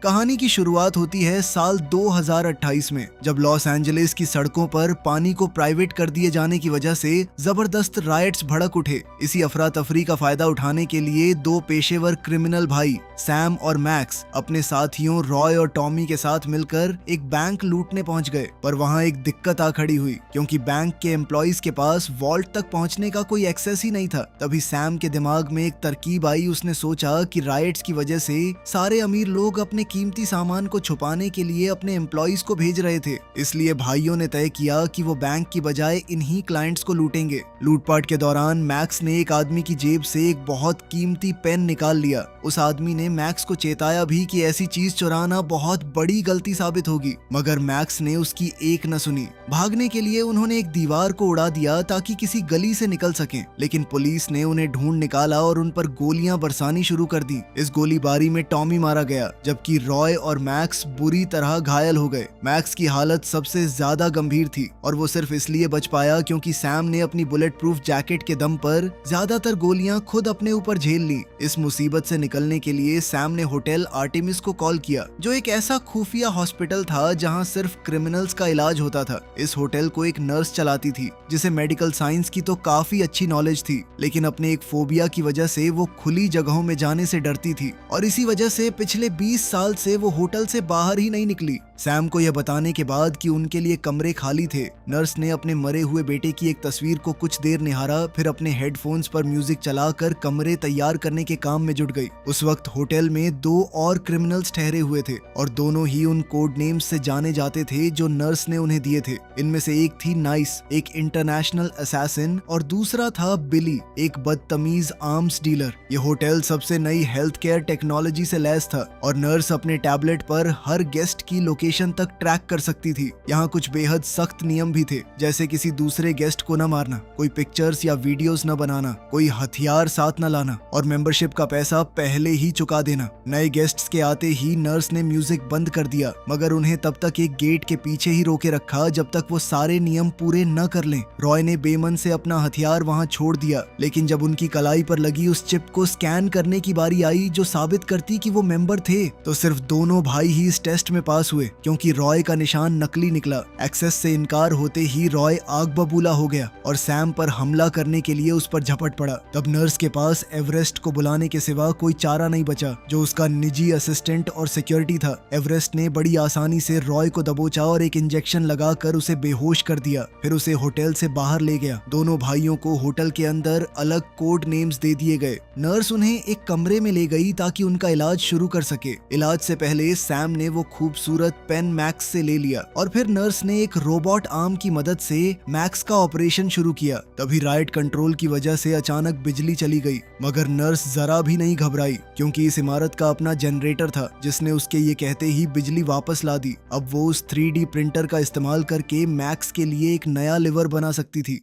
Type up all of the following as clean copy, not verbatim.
कहानी की शुरुआत होती है साल 2028 में, जब लॉस एंजलिस की सड़कों पर पानी को प्राइवेट कर दिए जाने की वजह से जबरदस्त रायट्स भड़क उठे। इसी अफरा तफरी का फायदा उठाने के लिए दो पेशेवर क्रिमिनल भाई सैम और मैक्स अपने साथियों रॉय और टॉमी के साथ मिलकर एक बैंक लूटने पहुंच गए। पर वहां एक दिक्कत आ खड़ी हुई, क्योंकि बैंक के एम्प्लॉइज के पास वॉल्ट तक पहुंचने का कोई एक्सेस ही नहीं था। तभी सैम के दिमाग में एक तरकीब आई। उसने सोचा कि राइट्स की वजह से सारे अमीर लोग अपने कीमती सामान को छुपाने के लिए अपने एम्प्लॉइज को भेज रहे थे, इसलिए भाइयों ने तय किया कि वो बैंक की बजाय इन्हीं क्लाइंट्स को लूटेंगे। लूटपाट के दौरान मैक्स ने एक आदमी की जेब से एक बहुत कीमती पेन निकाल लिया। उस आदमी ने मैक्स को चेताया भी कि ऐसी चीज चुराना बहुत बड़ी गलती साबित होगी, मगर मैक्स ने उसकी एक न सुनी। भागने के लिए उन्होंने एक दीवार को उड़ा दिया ताकि किसी गली से निकल सकें, लेकिन पुलिस ने उन्हें ढूंढ निकाला और उन पर गोलियां बरसानी शुरू कर दी। इस गोलीबारी में टॉमी मारा गया, जबकि रॉय और मैक्स बुरी तरह घायल हो गए। मैक्स की हालत सबसे ज्यादा गंभीर थी और वो सिर्फ इसलिए बच पाया क्योंकि सैम ने अपनी बुलेट प्रूफ जैकेट के दम पर ज्यादातर गोलियां खुद अपने ऊपर झेल ली। इस मुसीबत से निकलने के लिए सैम ने होटल आर्टेमिस को कॉल किया, जो एक ऐसा खुफिया हॉस्पिटल था जहां सिर्फ क्रिमिनल्स का इलाज होता था। इस होटल को एक नर्स चलाती थी जिसे मेडिकल साइंस की तो काफी अच्छी नॉलेज थी, लेकिन अपने एक फोबिया की वजह से वो खुली जगहों में जाने से डरती थी और इसी वजह से पिछले 20 साल से वो होटल से बाहर ही नहीं निकली। सैम को यह बताने के बाद कि उनके लिए कमरे खाली थे, नर्स ने अपने मरे हुए बेटे की एक तस्वीर को कुछ देर निहारा, फिर अपने हेडफोन्स पर म्यूजिक चलाकर कमरे तैयार करने के काम में जुट गई। उस वक्त होटल में दो और क्रिमिनल्स ठहरे हुए थे और दोनों ही उन कोड नेम्स से जाने जाते थे जो नर्स ने उन्हें दिए थे। इनमें से एक थी नाइस, एक इंटरनेशनल असैसिन, और दूसरा था बिली, एक बदतमीज आर्म्स डीलर। ये होटल सबसे नई हेल्थ केयर टेक्नोलॉजी से लैस था और नर्स अपने टैबलेट पर हर गेस्ट की लोकेशन तक ट्रैक कर सकती थी। यहाँ कुछ बेहद सख्त नियम भी थे, जैसे किसी दूसरे गेस्ट को न मारना, कोई पिक्चर्स या वीडियोस न बनाना, कोई हथियार साथ न लाना और मेंबरशिप का पैसा पहले ही चुका देना। नए गेस्ट्स के आते ही नर्स ने म्यूजिक बंद कर दिया, मगर उन्हें तब तक एक गेट के पीछे ही रोके रखा जब तक वो सारे नियम पूरे न कर लें। रॉय ने बेमन से अपना हथियार वहाँ छोड़ दिया, लेकिन जब उनकी कलाई पर लगी उस चिप को स्कैन करने की बारी आई जो साबित करती कि वो मेंबर थे, तो सिर्फ दोनों भाई ही इस टेस्ट में पास हुए, क्योंकि रॉय का निशान नकली निकला। एक्सेस से इनकार होते ही रॉय आग बबूला हो गया और सैम पर हमला करने के लिए उस पर झपट पड़ा। तब नर्स के पास एवरेस्ट को बुलाने के सिवा कोई चारा नहीं बचा, जो उसका निजी असिस्टेंट और सिक्योरिटी था। एवरेस्ट ने बड़ी आसानी से रॉय को दबोचा और एक इंजेक्शन लगाकर उसे बेहोश कर दिया, फिर उसे होटल से बाहर ले गया। दोनों भाइयों को होटल के अंदर अलग कोड नेम्स दे दिए गए। नर्स उन्हें एक कमरे में ले गई ताकि उनका इलाज शुरू कर सके। इलाज से पहले सैम ने वो खूबसूरत पेन मैक्स से ले लिया और फिर नर्स ने एक रोबोट आर्म की मदद से मैक्स का ऑपरेशन शुरू किया। तभी राइट कंट्रोल की वजह से अचानक बिजली चली गई, मगर नर्स जरा भी नहीं घबराई, क्योंकि इस इमारत का अपना जनरेटर था जिसने उसके ये कहते ही बिजली वापस ला दी। अब वो उस 3D प्रिंटर का इस्तेमाल करके मैक्स के लिए एक नया लिवर बना सकती थी।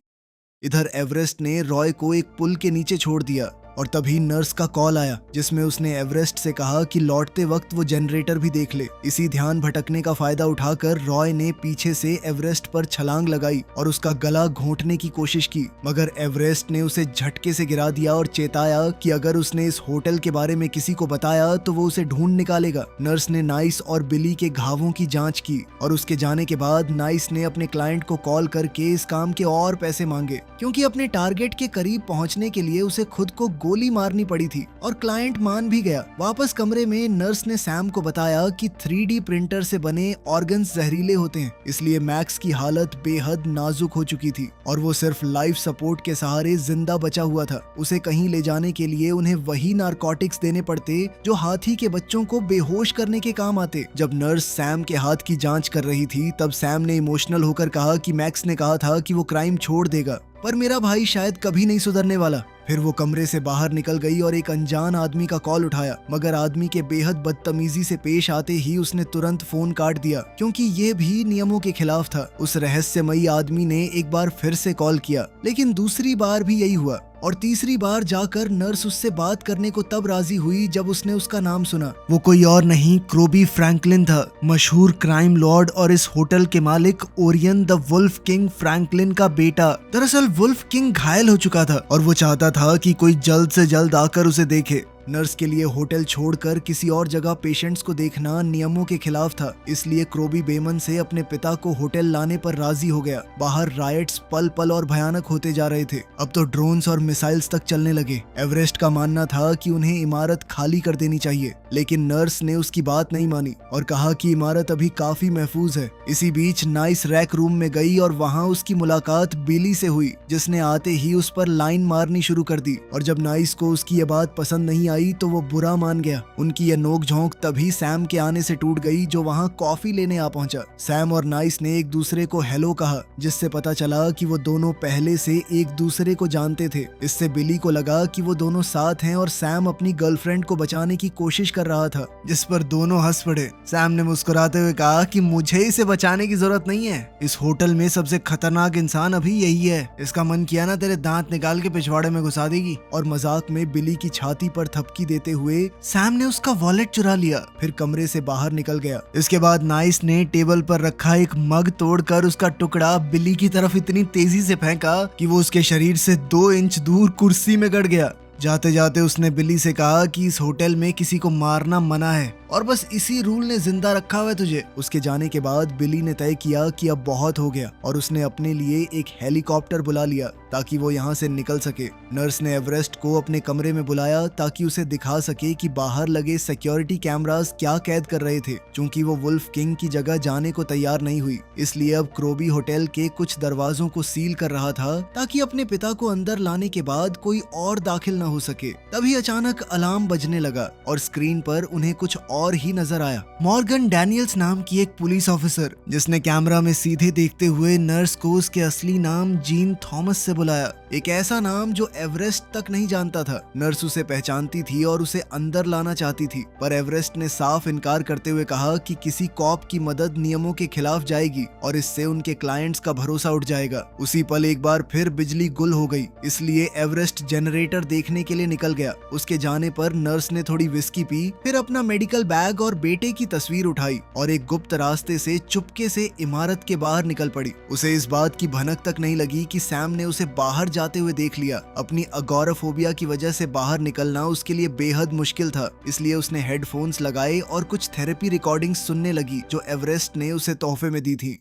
इधर एवरेस्ट ने रॉय को एक पुल के नीचे छोड़ दिया और तभी नर्स का कॉल आया, जिसमें उसने एवरेस्ट से कहा कि लौटते वक्त वो जनरेटर भी देख ले। इसी ध्यान भटकने का फायदा उठाकर रॉय ने पीछे से एवरेस्ट पर छलांग लगाई और उसका गला घोंटने की कोशिश की, मगर एवरेस्ट ने उसे झटके से गिरा दिया और चेताया कि अगर उसने इस होटल के बारे में किसी को बताया तो वो उसे ढूंढ निकालेगा। नर्स ने नाइस और बिली के घावों की जांच की और उसके जाने के बाद नाइस ने अपने क्लाइंट को कॉल करके इस काम के और पैसे मांगे, क्योंकि अपने टारगेट के करीब पहुंचने के लिए उसे खुद को गोली मारनी पड़ी थी, और क्लाइंट मान भी गया। वापस कमरे में नर्स ने सैम को बताया कि 3D प्रिंटर से बने ऑर्गन्स जहरीले होते हैं, इसलिए मैक्स की हालत बेहद नाजुक हो चुकी थी और वो सिर्फ लाइफ सपोर्ट के सहारे जिंदा बचा हुआ था। उसे कहीं ले जाने के लिए उन्हें वही नारकोटिक्स देने पड़ते जो हाथी के बच्चों को बेहोश करने के काम आते। जब नर्स सैम के हाथ की जांच कर रही थी, तब सैम ने इमोशनल होकर कहा कि मैक्स ने कहा था कि वो क्राइम छोड़ देगा, पर मेरा भाई शायद कभी नहीं सुधरने वाला। फिर वो कमरे से बाहर निकल गई और एक अनजान आदमी का कॉल उठाया, मगर आदमी के बेहद बदतमीजी से पेश आते ही उसने तुरंत फोन काट दिया, क्योंकि ये भी नियमों के खिलाफ था। उस रहस्यमयी आदमी ने एक बार फिर से कॉल किया, लेकिन दूसरी बार भी यही हुआ और तीसरी बार जाकर नर्स उससे बात करने को तब राजी हुई जब उसने उसका नाम सुना। वो कोई और नहीं, क्रोबी फ्रैंकलिन था, मशहूर क्राइम लॉर्ड और इस होटल के मालिक Orion the wolf king Franklin का बेटा। दरअसल वुल्फ किंग घायल हो चुका था और वो चाहता था कि कोई जल्द से जल्द आकर उसे देखे। नर्स के लिए होटल छोड़कर किसी और जगह पेशेंट्स को देखना नियमों के खिलाफ था, इसलिए क्रोबी बेमन से अपने पिता को होटल लाने पर राजी हो गया। बाहर रायट्स पल पल और भयानक होते जा रहे थे। अब तो ड्रोन्स और मिसाइल्स तक चलने लगे। एवरेस्ट का मानना था कि उन्हें इमारत खाली कर देनी चाहिए, लेकिन नर्स ने उसकी बात नहीं मानी और कहा कि इमारत अभी काफी महफूज है। इसी बीच नाइस रैक रूम में गई और वहाँ उसकी मुलाकात बिली से हुई, जिसने आते ही उस पर लाइन मारनी शुरू कर दी। और जब नाइस को उसकी ये बात पसंद नहीं आई तो वो बुरा मान गया। उनकी यह नोक-झोंक तभी सैम के आने से टूट गई, जो वहाँ कॉफी लेने आ पहुंचा। सैम और नाइस ने एक दूसरे को हेलो कहा, जिससे पता चला कि वो दोनों पहले से एक दूसरे को जानते थे। इससे बिली को लगा कि वो दोनों साथ हैं और सैम अपनी गर्लफ्रेंड को बचाने की कोशिश कर रहा था, जिस पर दोनों हंस पड़े। सैम ने मुस्कुराते हुए कहा कि मुझे इसे बचाने की जरूरत नहीं है। इस होटल में सबसे खतरनाक इंसान अभी यही है। इसका मन किया ना तेरे दांत निकाल के पिछवाड़े में घुसा देगी। और मजाक में बिली की छाती पर थपकी देते हुए सैम ने उसका वॉलेट चुरा लिया, फिर कमरे से बाहर निकल गया। इसके बाद नाइस ने टेबल पर रखा एक मग तोड़कर उसका टुकड़ा बिली की तरफ इतनी तेजी से फेंका कि वो उसके शरीर से 2 इंच दूर कुर्सी में गड़ गया। जाते जाते उसने बिली से कहा कि इस होटल में किसी को मारना मना है और बस इसी रूल ने जिंदा रखा हुआ है तुझे। उसके जाने के बाद बिली ने तय किया कि अब बहुत हो गया और उसने अपने लिए एक हेलीकॉप्टर बुला लिया ताकि वो यहाँ से निकल सके। नर्स ने एवरेस्ट को अपने कमरे में बुलाया ताकि उसे दिखा सके कि बाहर लगे सिक्योरिटी कैमरास क्या कैद कर रहे थे। चूंकि वो वुल्फ किंग की जगह जाने को तैयार नहीं हुई, इसलिए अब क्रोबी होटल के कुछ दरवाजों को सील कर रहा था ताकि अपने पिता को अंदर लाने के बाद कोई और दाखिल न हो सके। तभी अचानक अलार्म बजने लगा और स्क्रीन पर उन्हें कुछ और ही नजर आया। मॉर्गन डैनियल्स नाम की एक पुलिस ऑफिसर, जिसने कैमरा में सीधे देखते हुए नर्स को उसके असली नाम जीन थॉमस से बुलाया। एक ऐसा नाम जो एवरेस्ट तक नहीं जानता था। नर्स उसे पहचानती थी और उसे अंदर लाना चाहती थी, पर एवरेस्ट ने साफ इनकार करते हुए कहा कि किसी कॉप की मदद नियमों के खिलाफ जाएगी और इससे उनके क्लाइंट्स का भरोसा उठ जाएगा। उसी पल एक बार फिर बिजली गुल हो गई, इसलिए एवरेस्ट जनरेटर देखने के लिए निकल गया। उसके जाने पर नर्स ने थोड़ी विस्की पी, फिर अपना मेडिकल बैग और बेटे की तस्वीर उठाई और एक गुप्त रास्ते से चुपके से इमारत के बाहर निकल पड़ी। उसे इस बात की भनक तक नहीं लगी कि सैम ने उसे बाहर जाते हुए देख लिया। अपनी अगोराफोबिया की वजह से बाहर निकलना उसके लिए बेहद मुश्किल था, इसलिए उसने हेडफोन्स लगाए और कुछ थेरेपी रिकॉर्डिंग्स सुनने लगी जो एवरेस्ट ने उसे तोहफे में दी थी।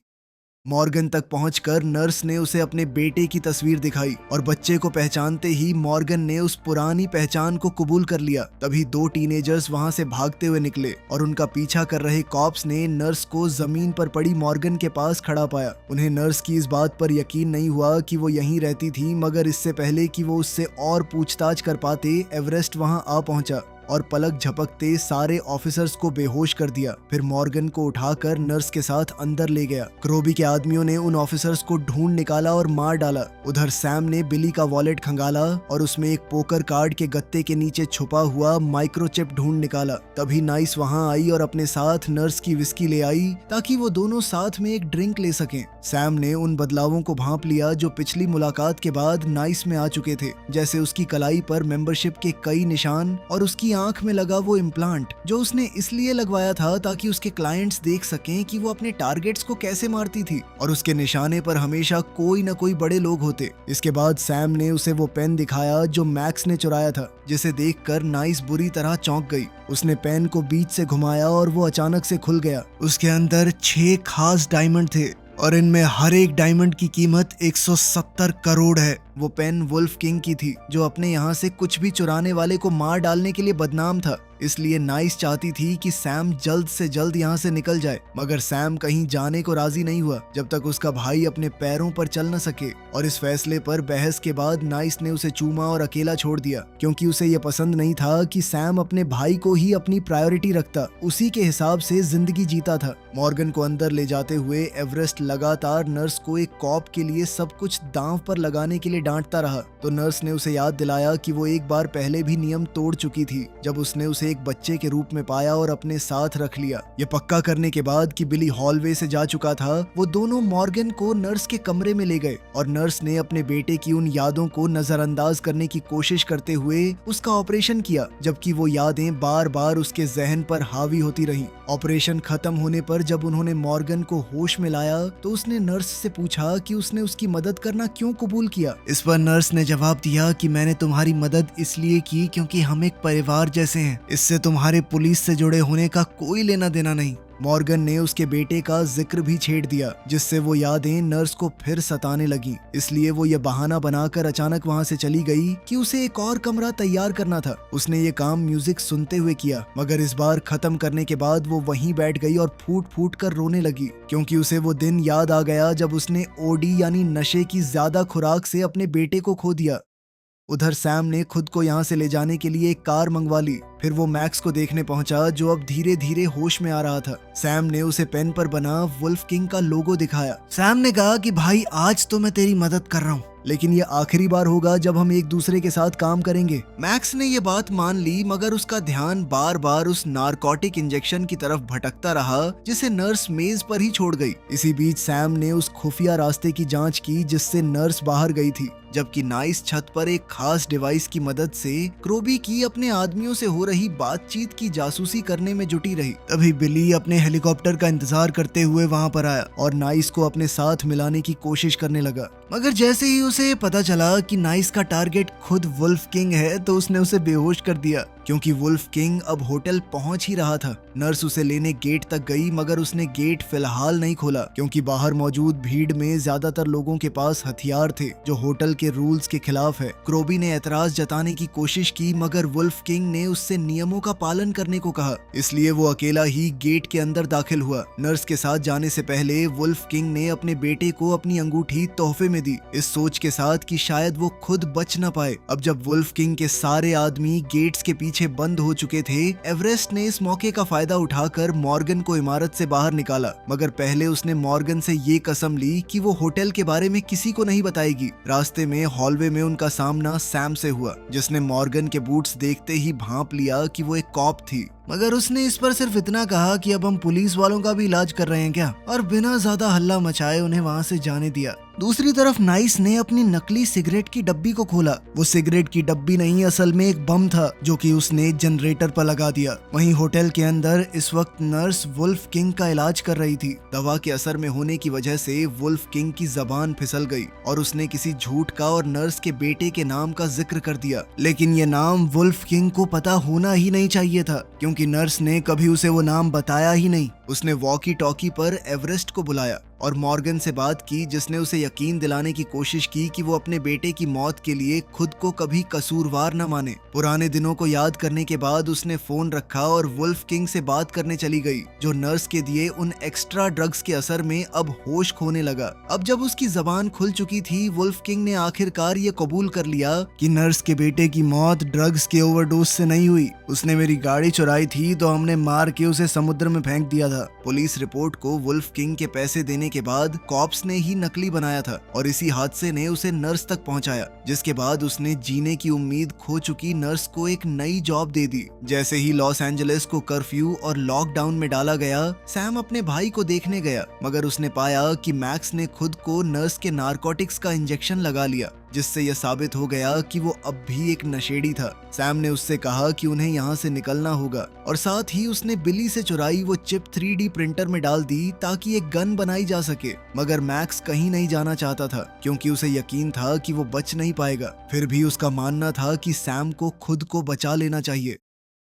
मॉर्गन तक पहुंचकर नर्स ने उसे अपने बेटे की तस्वीर दिखाई और बच्चे को पहचानते ही मॉर्गन ने उस पुरानी पहचान को कबूल कर लिया। तभी 2 टीनेजर्स वहां से भागते हुए निकले और उनका पीछा कर रहे कॉप्स ने नर्स को जमीन पर पड़ी मॉर्गन के पास खड़ा पाया। उन्हें नर्स की इस बात पर यकीन नहीं हुआ कि वो यहीं रहती थी, मगर इससे पहले कि वो उससे और पूछताछ कर पाते, एवरेस्ट वहां आ पहुंचा और पलक झपकते सारे ऑफिसर्स को बेहोश कर दिया। फिर मॉर्गन को उठाकर नर्स के साथ अंदर ले गया। क्रोबी के आदमियों ने उन ऑफिसर्स को ढूंढ निकाला और मार डाला। उधर सैम ने बिली का वॉलेट खंगाला और उसमें एक पोकर कार्ड के गत्ते के नीचे छुपा हुआ माइक्रोचिप ढूंढ निकाला। तभी नाइस वहां आई और अपने साथ नर्स की विस्की ले आई ताकि वो दोनों साथ में एक ड्रिंक ले सकें। सैम ने उन बदलावों को भांप लिया जो पिछली मुलाकात के बाद नाइस में आ चुके थे, जैसे उसकी कलाई पर मेंबरशिप के कई निशान और उसकी आंख में लगा वो इम्प्लांट जो उसने इसलिए लगवाया था ताकि उसके क्लाइंट्स देख सकें कि वो अपने टारगेट्स को कैसे मारती थी और उसके निशाने पर हमेशा कोई न कोई बड़े लोग होते। इसके बाद सैम ने उसे वो पेन दिखाया जो मैक्स ने चुराया था, जिसे देखकर नाइस बुरी तरह चौंक गई। उसने पेन को बीच से घुमाया और वो अचानक से खुल गया। उसके अंदर 6 खास डायमंड थे और इनमें हर एक डायमंड की कीमत 170 करोड़ है। वो पेन वुल्फ किंग की थी जो अपने यहाँ से कुछ भी चुराने वाले को मार डालने के लिए बदनाम था। इसलिए नाइस चाहती थी कि सैम जल्द से जल्द यहाँ से निकल जाए, मगर सैम कहीं जाने को राजी नहीं हुआ जब तक उसका भाई अपने पैरों पर चल न सके। और इस फैसले पर बहस के बाद नाइस ने उसे चूमा और अकेला छोड़ दिया, क्योंकि उसे यह पसंद नहीं था कि सैम अपने भाई को ही अपनी प्रायोरिटी रखता, उसी के हिसाब से जिंदगी जीता था। मॉर्गन को अंदर ले जाते हुए एवरेस्ट लगातार नर्स को एक कॉप के लिए सब कुछ दांव पर लगाने के लिए डांटता रहा, तो नर्स ने उसे याद दिलाया कि वो एक बार पहले भी नियम तोड़ चुकी थी जब उसने उसे एक बच्चे के रूप में पाया और अपने साथ रख लिया। ये पक्का करने के बाद कि बिली हॉलवे से जा चुका था, वो दोनों मॉर्गन को नर्स के कमरे में ले गए और नर्स ने अपने बेटे की उन यादों को नजरअंदाज करने की कोशिश करते हुए उसका ऑपरेशन किया, जबकि वो यादें बार बार उसके जहन पर हावी होती रहीं। ऑपरेशन खत्म होने पर जब उन्होंने मॉर्गन को होश में लाया तो उसने नर्स से पूछा कि उसने उसकी मदद करना क्यों कबूल किया। इस इस पर नर्स ने जवाब दिया कि मैंने तुम्हारी मदद इसलिए की क्योंकि हम एक परिवार जैसे हैं, इससे तुम्हारे पुलिस से जुड़े होने का कोई लेना देना नहीं। मॉर्गन ने उसके बेटे का जिक्र भी छेड़ दिया, जिससे वो यादें नर्स को फिर सताने लगी। इसलिए वो ये बहाना बनाकर अचानक वहाँ से चली गई कि उसे एक और कमरा तैयार करना था। उसने ये काम म्यूजिक सुनते हुए किया, मगर इस बार खत्म करने के बाद वो वहीं बैठ गई और फूट फूट कर रोने लगी, क्योंकि उसे वो दिन याद आ गया जब उसने ओडी यानी नशे की ज्यादा खुराक से अपने बेटे को खो दिया। उधर सैम ने खुद को यहाँ से ले जाने के लिए एक कार मंगवा ली। फिर वो मैक्स को देखने पहुंचा, जो अब धीरे धीरे होश में आ रहा था। सैम ने उसे पेन पर बना वुल्फ किंग का लोगो दिखाया। सैम ने कहा कि भाई आज तो मैं तेरी मदद कर रहा हूँ, लेकिन ये आखिरी बार होगा जब हम एक दूसरे के साथ काम करेंगे। मैक्स ने ये बात मान ली, मगर उसका ध्यान बार बार उस नारकोटिक इंजेक्शन की तरफ भटकता रहा जिसे नर्स मेज पर ही छोड़ गई। इसी बीच सैम ने उस खुफिया रास्ते की जांच की जिससे नर्स बाहर गई थी, जबकि नाइस छत पर एक खास डिवाइस की मदद से क्रोबी की अपने आदमियों से हो रही बातचीत की जासूसी करने में जुटी रही। तभी बिली अपने हेलीकॉप्टर का इंतजार करते हुए वहां पर आया और नाइस को अपने साथ मिलाने की कोशिश करने लगा। मगर जैसे ही उसे पता चला कि नाइस का टारगेट खुद वुल्फ किंग है, तो उसने उसे बेहोश कर दिया, क्योंकि वुल्फ किंग अब होटल पहुंच ही रहा था। नर्स उसे लेने गेट तक गई, मगर उसने गेट फिलहाल नहीं खोला, क्योंकि बाहर मौजूद भीड़ में ज्यादातर लोगों के पास हथियार थे जो होटल के रूल्स के खिलाफ है। क्रोबी ने एतराज जताने की कोशिश की, मगर वुल्फ किंग ने उससे नियमों का पालन करने को कहा, इसलिए वो अकेला ही गेट के अंदर दाखिल हुआ। नर्स के साथ जाने से पहले वुल्फ किंग ने अपने बेटे को अपनी अंगूठी तोहफे में दी, इस सोच के साथ कि शायद वो खुद बच न पाए। अब जब वुल्फ किंग के सारे आदमी गेट्स के पीछे बंद हो चुके थे, एवरेस्ट ने इस मौके का फायदा उठाकर मॉर्गन को इमारत से बाहर निकाला, मगर पहले उसने मॉर्गन से ये कसम ली कि वो होटल के बारे में किसी को नहीं बताएगी। रास्ते में हॉलवे में उनका सामना सैम से हुआ, जिसने मॉर्गन के बूट्स देखते ही भांप लिया कि वो एक कॉप थी, मगर उसने इस पर सिर्फ इतना कहा कि अब हम पुलिस वालों का भी इलाज कर रहे हैं क्या, और बिना ज्यादा हल्ला मचाए उन्हें वहां से जाने दिया। दूसरी तरफ नाइस ने अपनी नकली सिगरेट की डब्बी को खोला। वो सिगरेट की डब्बी नहीं, असल में एक बम था जो कि उसने जनरेटर पर लगा दिया। वहीं होटल के अंदर इस वक्त नर्स वुल्फ किंग का इलाज कर रही थी। दवा के असर में होने की वजह से वुल्फ किंग की जबान फिसल गई और उसने किसी झूठ का और नर्स के बेटे के नाम का जिक्र कर दिया, लेकिन ये नाम वुल्फ किंग को पता होना ही नहीं चाहिए था, क्योंकि नर्स ने कभी उसे वो नाम बताया ही नहीं। उसने वॉकी टॉकी पर एवरेस्ट को बुलाया और मॉर्गन से बात की, जिसने उसे यकीन दिलाने की कोशिश की कि वो अपने बेटे की मौत के लिए खुद को कभी कसूरवार न माने। पुराने दिनों को याद करने के बाद उसने फोन रखा और वुल्फ किंग से बात करने चली गई, जो नर्स के दिए उन एक्स्ट्रा ड्रग्स के असर में अब होश खोने लगा। अब जब उसकी जबान खुल चुकी थी, वुल्फ किंग ने आखिरकार ये कबूल कर लिया कि नर्स के बेटे की मौत ड्रग्स के ओवरडोज से नहीं हुई। उसने मेरी गाड़ी चुराई थी तो हमने मार के उसे समुद्र में फेंक दिया था। पुलिस रिपोर्ट को वुल्फ किंग के पैसे देने के बाद कॉप्स ने ही नकली बनाया था और इसी हादसे ने उसे नर्स तक पहुंचाया, जिसके बाद उसने जीने की उम्मीद खो चुकी नर्स को एक नई जॉब दे दी। जैसे ही लॉस एंजलिस को कर्फ्यू और लॉकडाउन में डाला गया, सैम अपने भाई को देखने गया, मगर उसने पाया कि मैक्स ने खुद को नर्स के नारकोटिक्स का इंजेक्शन लगा लिया, जिससे यह साबित हो गया कि वो अब भी एक नशेड़ी था। सैम ने उससे कहा कि उन्हें यहाँ से निकलना होगा और साथ ही उसने बिली से चुराई वो चिप 3D प्रिंटर में डाल दी ताकि एक गन बनाई जा सके। मगर मैक्स कहीं नहीं जाना चाहता था, क्योंकि उसे यकीन था कि वो बच नहीं पाएगा। फिर भी उसका मानना था कि सैम को खुद को बचा लेना चाहिए।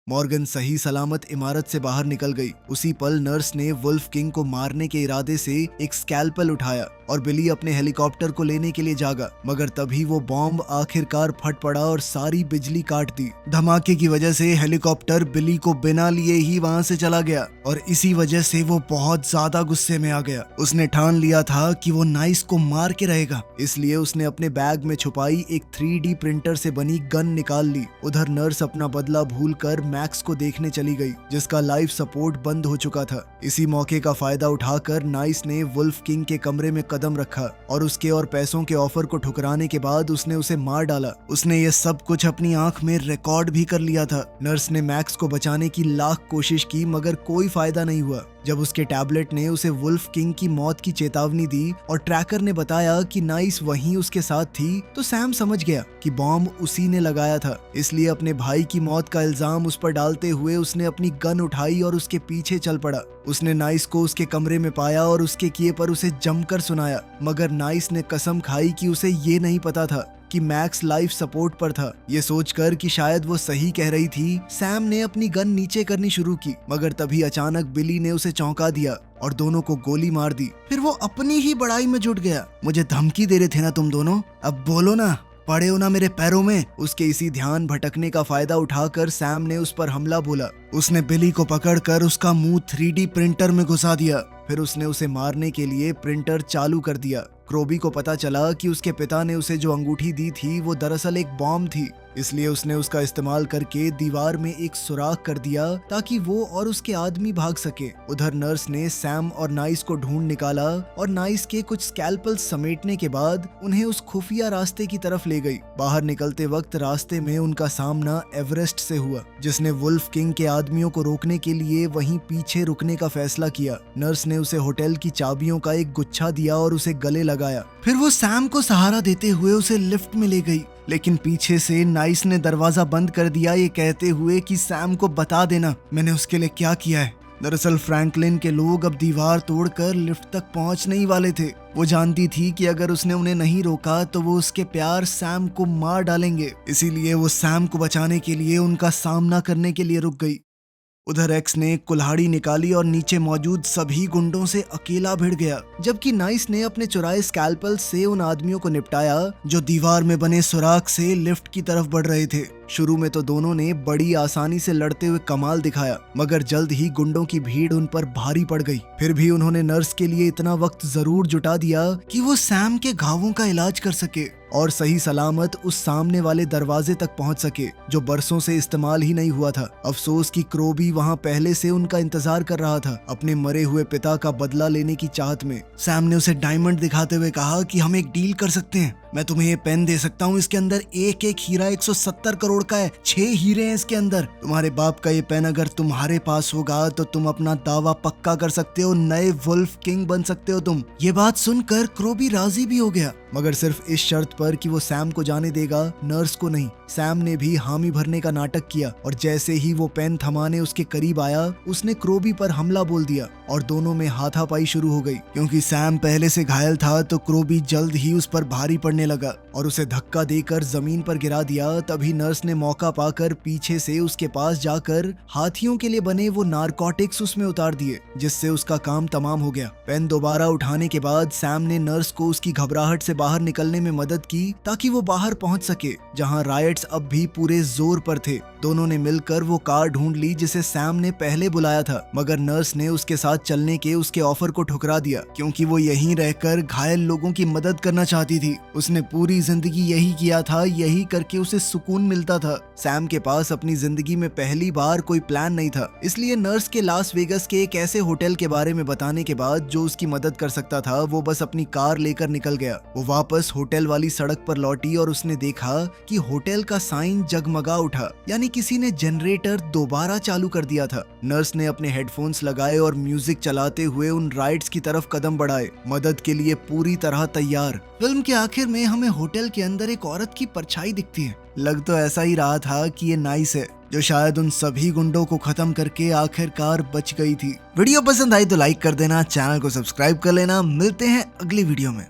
मॉर्गन सही सलामत इमारत से बाहर निकल गई। उसी पल नर्स ने वुल्फ किंग को मारने के इरादे से एक स्कैल्पेल उठाया और बिली अपने हेलीकॉप्टर को लेने के लिए जागा, मगर तभी वो बॉम्ब आखिरकार फट पड़ा और सारी बिजली काट दी। धमाके की वजह से हेलीकॉप्टर बिली को बिना लिए ही वहां से चला गया और इसी वजह से वो बहुत ज्यादा गुस्से में आ गया। उसने ठान लिया था कि वो नाइस को मार के रहेगा, इसलिए उसने अपने बैग में छुपाई एक 3D प्रिंटर से बनी गन निकाल ली। उधर नर्स अपना बदला भूलकर मैक्स को देखने चली गई, जिसका लाइफ सपोर्ट बंद हो चुका था। इसी मौके का फायदा उठाकर नाइस ने वुल्फ किंग के कमरे में कदम रखा और उसके और पैसों के ऑफर को ठुकराने के बाद उसने उसे मार डाला। उसने ये सब कुछ अपनी आंख में रिकॉर्ड भी कर लिया था। नर्स ने मैक्स को बचाने की लाख कोशिश की, मगर कोई फायदा नहीं हुआ। जब उसके टैबलेट ने उसे वुल्फ किंग की मौत की चेतावनी दी और ट्रैकर ने बताया कि नाइस वहीं उसके साथ थी, तो सैम समझ गया कि बॉम्ब उसी ने लगाया था। इसलिए अपने भाई की मौत का इल्जाम उस पर डालते हुए उसने अपनी गन उठाई और उसके पीछे चल पड़ा। उसने नाइस को उसके कमरे में पाया और उसके किए पर उसे जमकर सुना सुनाया, मगर नाइस ने कसम खाई कि उसे ये नहीं पता था कि मैक्स लाइफ सपोर्ट पर था। ये सोचकर कि शायद वो सही कह रही थी, सैम ने अपनी गन नीचे करनी शुरू की, मगर तभी अचानक बिली ने उसे चौंका दिया और दोनों को गोली मार दी। फिर वो अपनी ही बड़ाई में जुट गया। मुझे धमकी दे रहे थे ना तुम दोनों, अब बोलो ना, पड़े हो ना मेरे पैरों में। उसके इसी ध्यान भटकने का फायदा उठाकर सैम ने उस पर हमला बोला। उसने बिली को पकड़कर उसका मुंह 3D प्रिंटर में घुसा दिया। फिर उसने उसे मारने के लिए प्रिंटर चालू कर दिया। क्रोबी को पता चला कि उसके पिता ने उसे जो अंगूठी दी थी वो दरअसल एक बॉम्ब थी, इसलिए उसने उसका इस्तेमाल करके दीवार में एक सुराख कर दिया ताकि वो और उसके आदमी भाग सके। उधर नर्स ने सैम और नाइस को ढूंढ निकाला और नाइस के कुछ स्कैल्पल्स समेटने के बाद उन्हें उस खुफिया रास्ते की तरफ ले गई। बाहर निकलते वक्त रास्ते में उनका सामना एवरेस्ट से हुआ, जिसने वुल्फ किंग के आदमियों को रोकने के लिए वहीं पीछे रुकने का फैसला किया। नर्स ने उसे होटल की चाबियों का एक गुच्छा दिया और उसे गले लगाया। फिर वो सैम को सहारा देते हुए उसे लिफ्ट में ले गई, लेकिन पीछे से नाइस ने दरवाजा बंद कर दिया, ये कहते हुए कि सैम को बता देना मैंने उसके लिए क्या किया है। दरअसल फ्रैंकलिन के लोग अब दीवार तोड़कर लिफ्ट तक पहुंचने ही वाले थे। वो जानती थी कि अगर उसने उन्हें नहीं रोका तो वो उसके प्यार सैम को मार डालेंगे, इसीलिए वो सैम को बचाने के लिए उनका सामना करने के लिए रुक गई। उधर एक्स ने कुल्हाड़ी निकाली और नीचे मौजूद सभी गुंडों से अकेला भिड़ गया, जबकि नाइस ने अपने चुराए स्कैल्पल से उन आदमियों को निपटाया जो दीवार में बने सुराख से लिफ्ट की तरफ बढ़ रहे थे। शुरू में तो दोनों ने बड़ी आसानी से लड़ते हुए कमाल दिखाया, मगर जल्द ही गुंडों की भीड़ उन पर भारी पड़ गई। फिर भी उन्होंने नर्स के लिए इतना वक्त जरूर जुटा दिया कि वो सैम के घावों का इलाज कर सके और सही सलामत उस सामने वाले दरवाजे तक पहुंच सके जो बरसों से इस्तेमाल ही नहीं हुआ था। अफसोस कि क्रोबी वहां पहले से उनका इंतजार कर रहा था, अपने मरे हुए पिता का बदला लेने की चाहत में। सैम ने उसे डायमंड दिखाते हुए कहा कि हम एक डील कर सकते हैं, मैं तुम्हें ये पेन दे सकता हूँ, इसके अंदर एक एक हीरा 170 करोड़ का है, 6 हीरे हैं इसके अंदर। तुम्हारे बाप का ये पेन अगर तुम्हारे पास होगा तो तुम अपना दावा पक्का कर सकते हो, नए वुल्फ किंग बन सकते हो तुम। ये बात सुनकर क्रोबी राजी भी हो गया, मगर सिर्फ इस शर्त पर कि वो सैम को जाने देगा, नर्स को नहीं। सैम ने भी हामी भरने का नाटक किया और जैसे ही वो पेन थमाने उसके करीब आया, उसने क्रोबी पर हमला बोल दिया और दोनों में हाथापाई शुरू हो गई। क्योंकि सैम पहले से घायल था तो क्रोबी जल्द ही उस पर भारी पड़ने लगा और उसे धक्का देकर जमीन पर गिरा दिया। तभी नर्स ने मौका पाकर पीछे से उसके पास जाकर हाथियों के लिए बने वो नारकोटिक्स उसमें उतार दिए, जिससे उसका काम तमाम हो गया। पेन दोबारा उठाने के बाद सैम ने नर्स को उसकी घबराहट से बाहर निकलने में मदद की ताकि वो बाहर पहुंच सके, जहां रायट्स अब भी पूरे जोर पर थे। दोनों ने मिलकर वो कार ढूंढ ली जिसे सैम ने पहले बुलाया था, मगर नर्स ने उसके साथ चलने के उसके ऑफर को ठुकरा दिया क्योंकि वो यहीं रहकर घायल लोगों की मदद करना चाहती थी। उसने पूरी जिंदगी यही किया था, यही करके उसे सुकून मिलता था। सैम के पास अपनी जिंदगी में पहली बार कोई प्लान नहीं था, इसलिए नर्स के लास वेगस के एक ऐसे होटल के बारे में बताने के बाद जो उसकी मदद कर सकता था, वो बस अपनी कार लेकर निकल गया। वो वापस होटल वाली सड़क पर लौटी और उसने देखा कि होटल का साइन जगमगा उठा, यानी किसी ने जनरेटर दोबारा चालू कर दिया था। नर्स ने अपने हेडफोन्स लगाए और म्यूजिक चलाते हुए उन राइड्स की तरफ कदम बढ़ाए, मदद के लिए पूरी तरह तैयार। फिल्म के आखिर में हमें होटल के अंदर एक औरत की परछाई दिखती है। लग तो ऐसा ही रहा था कि ये नाइस है, जो शायद उन सभी गुंडों को खत्म करके आखिरकार बच गई थी। वीडियो पसंद आई तो लाइक कर देना, चैनल को सब्सक्राइब कर लेना। मिलते हैं अगली वीडियो में।